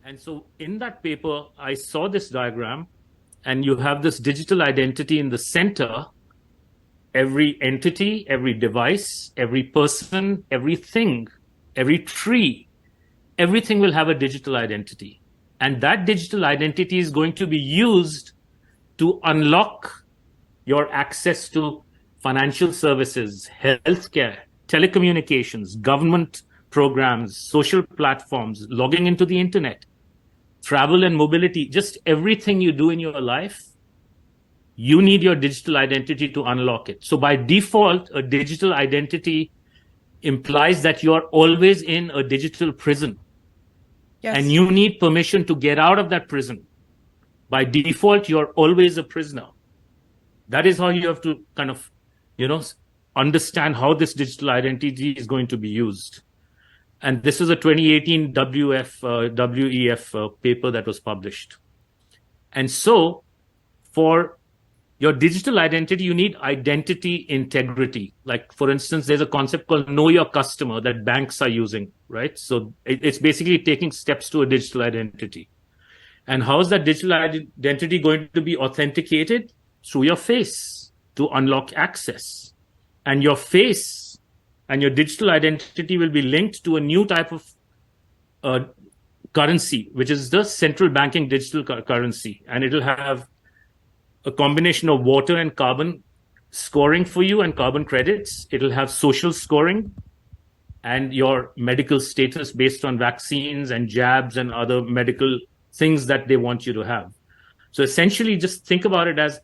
And so in that paper, I saw this diagram, and you have this digital identity in the center. Every entity, every device, every person, everything, every tree, everything will have a digital identity. And that digital identity is going to be used to unlock your access to financial services, healthcare, telecommunications, government programs, social platforms, logging into the internet, travel and mobility, just everything you do in your life. You need your digital identity to unlock it. So by default, a digital identity implies that you're always in a digital prison. Yes. And you need permission to get out of that prison. By default, you're always a prisoner. That is how you have to kind of, understand how this digital identity is going to be used. And this is a 2018 WEF paper that was published. And so for your digital identity, you need identity integrity. Like, for instance, there's a concept called know your customer that banks are using, right? So it's basically taking steps to a digital identity. And how is that digital identity going to be authenticated? Through your face to unlock access. And your face and your digital identity will be linked to a new type of currency, which is the central banking digital currency. And it'll have a combination of water and carbon scoring for you and carbon credits. It'll have social scoring and your medical status based on vaccines and jabs and other medical things that they want you to have. So essentially, just think about it as,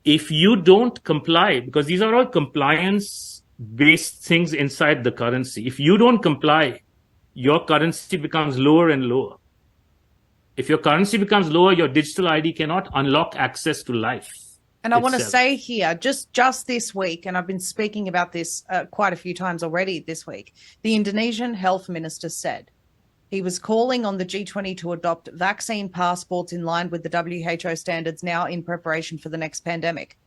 if you don't comply, because these are all compliance-based things inside the currency. If you don't comply, your currency becomes lower and lower. If your currency becomes lower, your digital ID cannot unlock access to life. And I want to say here, just this week, and I've been speaking about this quite a few times already this week, the Indonesian health minister said he was calling on the G20 to adopt vaccine passports in line with the WHO standards now in preparation for the next pandemic.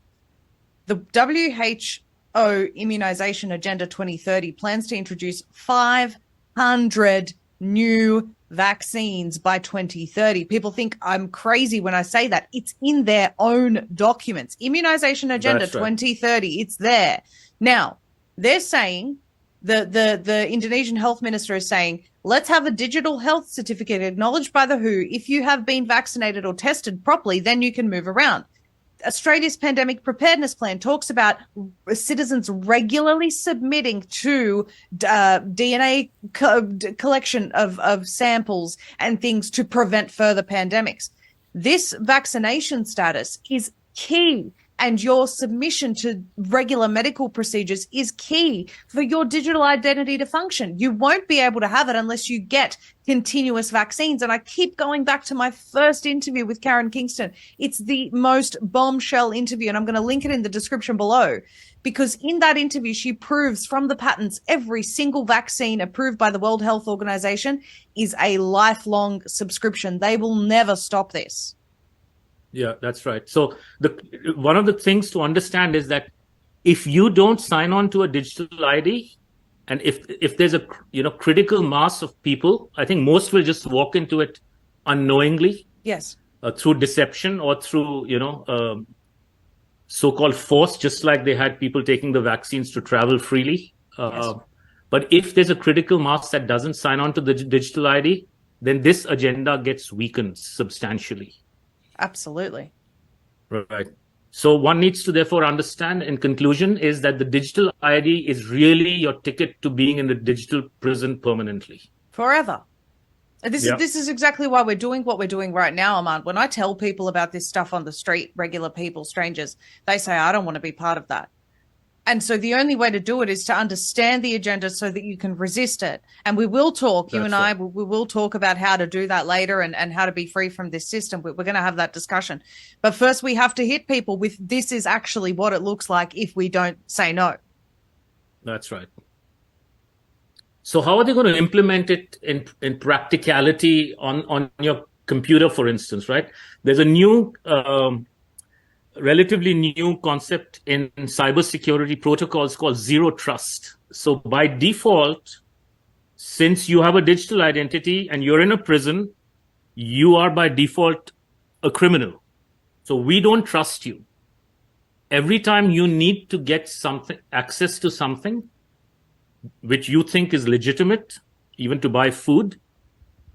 The WHO Immunization Agenda 2030 plans to introduce 500 new vaccines by 2030. People think I'm crazy when I say that. It's in their own documents. Immunization Agenda 2030, it's there. Now, they're saying, the Indonesian health minister is saying, let's have a digital health certificate acknowledged by the WHO. If you have been vaccinated or tested properly, then you can move around. Australia's pandemic preparedness plan talks about citizens regularly submitting to DNA collection of samples and things to prevent further pandemics. This vaccination status is key, and your submission to regular medical procedures is key for your digital identity to function. You won't be able to have it unless you get continuous vaccines. And I keep going back to my first interview with Karen Kingston. It's the most bombshell interview, and I'm going to link it in the description below, because in that interview, she proves from the patents every single vaccine approved by the World Health Organization is a lifelong subscription. They will never stop this. Yeah, that's right. So one of the things to understand is that if you don't sign on to a digital ID, and if there's a critical mass of people, I think most will just walk into it unknowingly. Yes. Through deception or through so-called force, just like they had people taking the vaccines to travel freely. Yes. But if there's a critical mass that doesn't sign on to the digital ID, then this agenda gets weakened substantially. Absolutely. Right. So one needs to therefore understand, in conclusion, is that the digital ID is really your ticket to being in the digital prison permanently. Forever. This is exactly why we're doing what we're doing right now, Ahmad. When I tell people about this stuff on the street, regular people, strangers, they say, I don't want to be part of that. And so the only way to do it is to understand the agenda so that you can resist it. And we will talk, you and I, we will talk about how to do that later and how to be free from this system. We're going to have that discussion. But first, we have to hit people with this is actually what it looks like if we don't say no. That's right. So how are they going to implement it in practicality on your computer, for instance, right? There's a new... relatively new concept in cybersecurity protocols called zero trust. So by default, since you have a digital identity and you're in a prison, you are by default a criminal. So we don't trust you. Every time you need to get access to something which you think is legitimate, even to buy food,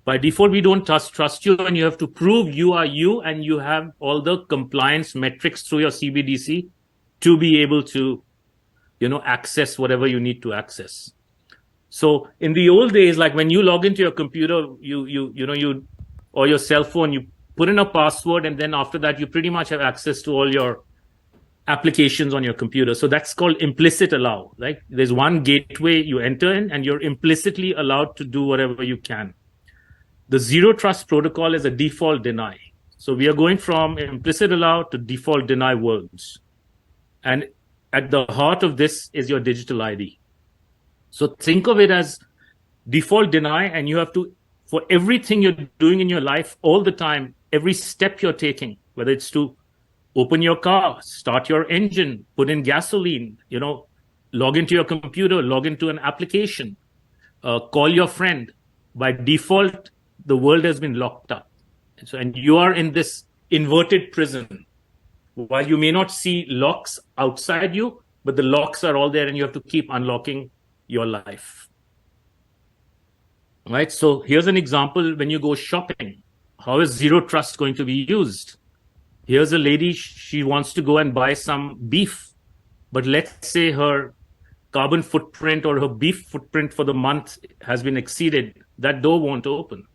by default, we don't trust you, and you have to prove you are you, and you have all the compliance metrics through your CBDC to be able to, access whatever you need to access. So in the old days, like when you log into your computer, or your cell phone, you put in a password, and then after that, you pretty much have access to all your applications on your computer. So that's called implicit allow. Like there's one gateway you enter in, and you're implicitly allowed to do whatever you can. The zero trust protocol is a default deny. So we are going from implicit allow to default deny worlds. And at the heart of this is your digital ID. So think of it as default deny, and you have to, for everything you're doing in your life all the time, every step you're taking, whether it's to open your car, start your engine, put in gasoline, log into your computer, log into an application, call your friend, by default, the world has been locked up. And you are in this inverted prison. While you may not see locks outside you, but the locks are all there, and you have to keep unlocking your life. Right? So here's an example when you go shopping. How is zero trust going to be used? Here's a lady, she wants to go and buy some beef, but let's say her carbon footprint or her beef footprint for the month has been exceeded. That door won't open.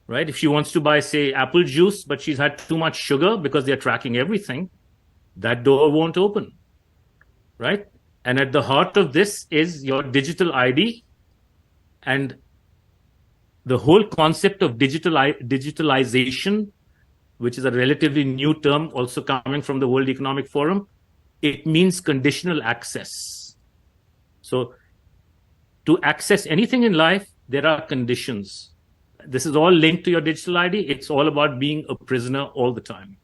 Right? If she wants to buy, say, apple juice, but she's had too much sugar because they're tracking everything, that door won't open. Right? And at the heart of this is your digital ID. And the whole concept of digitalization, which is a relatively new term also coming from the World Economic Forum, it means conditional access. So to access anything in life, there are conditions. This is all linked to your digital ID. It's all about being a prisoner all the time.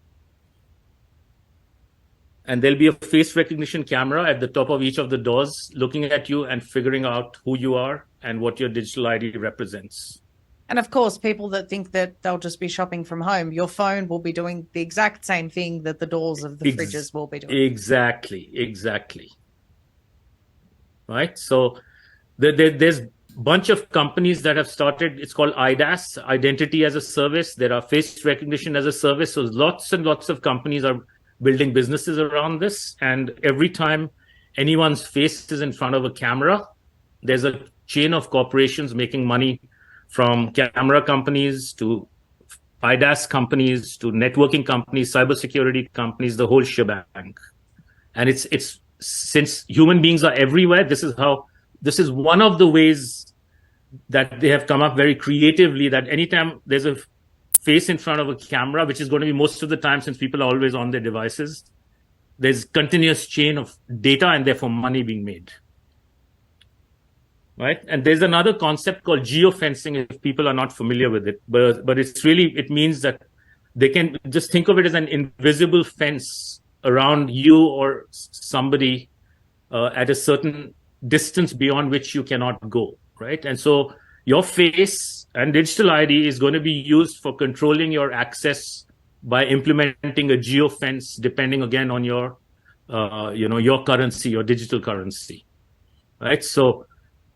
And there'll be a face recognition camera at the top of each of the doors looking at you and figuring out who you are and what your digital ID represents. And of course, people that think that they'll just be shopping from home, your phone will be doing the exact same thing that the doors of the fridges will be doing. Exactly. Right? So there's bunch of companies that have started. It's called IDaaS, Identity as a Service. There are face recognition as a service. So lots and lots of companies are building businesses around this. And every time anyone's face is in front of a camera, there's a chain of corporations making money, from camera companies to IDaaS companies to networking companies, cybersecurity companies, the whole shebang. And it's since human beings are everywhere, this is one of the ways that they have come up very creatively, that anytime there's a face in front of a camera, which is going to be most of the time since people are always on their devices, there's continuous chain of data and therefore money being made. Right? And there's another concept called geofencing, if people are not familiar with it. But it means that they can just think of it as an invisible fence around you or somebody at a certain distance beyond which you cannot go. Right? And so your face and digital ID is going to be used for controlling your access by implementing a geofence, depending again on your, your currency, your digital currency. Right? So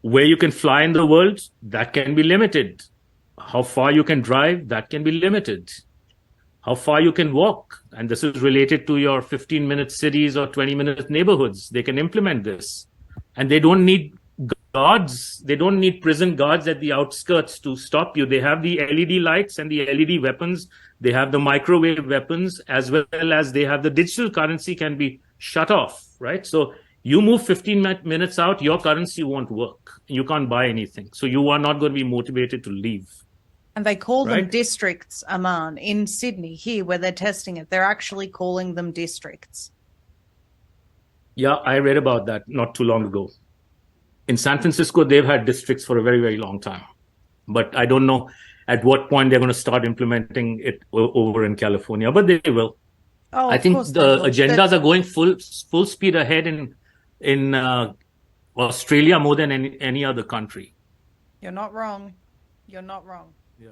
where you can fly in the world, that can be limited. How far you can drive, that can be limited. How far you can walk, and this is related to your 15-minute cities or 20-minute neighborhoods. They can implement this. And they don't need guards. They don't need prison guards at the outskirts to stop you. They have the LED lights and the LED weapons. They have the microwave weapons, as well as they have the digital currency can be shut off, right? So you move 15 minutes out, your currency won't work. You can't buy anything. So you are not going to be motivated to leave. And they call them districts, Aman. In Sydney, here, where they're testing it, they're actually calling them districts. Yeah, I read about that not too long ago. In San Francisco, they've had districts for a very, very long time. But I don't know at what point they're going to start implementing it over in California, but they will. Oh, I think the agendas are going full speed ahead in Australia more than any other country. You're not wrong. You're not wrong. Yeah.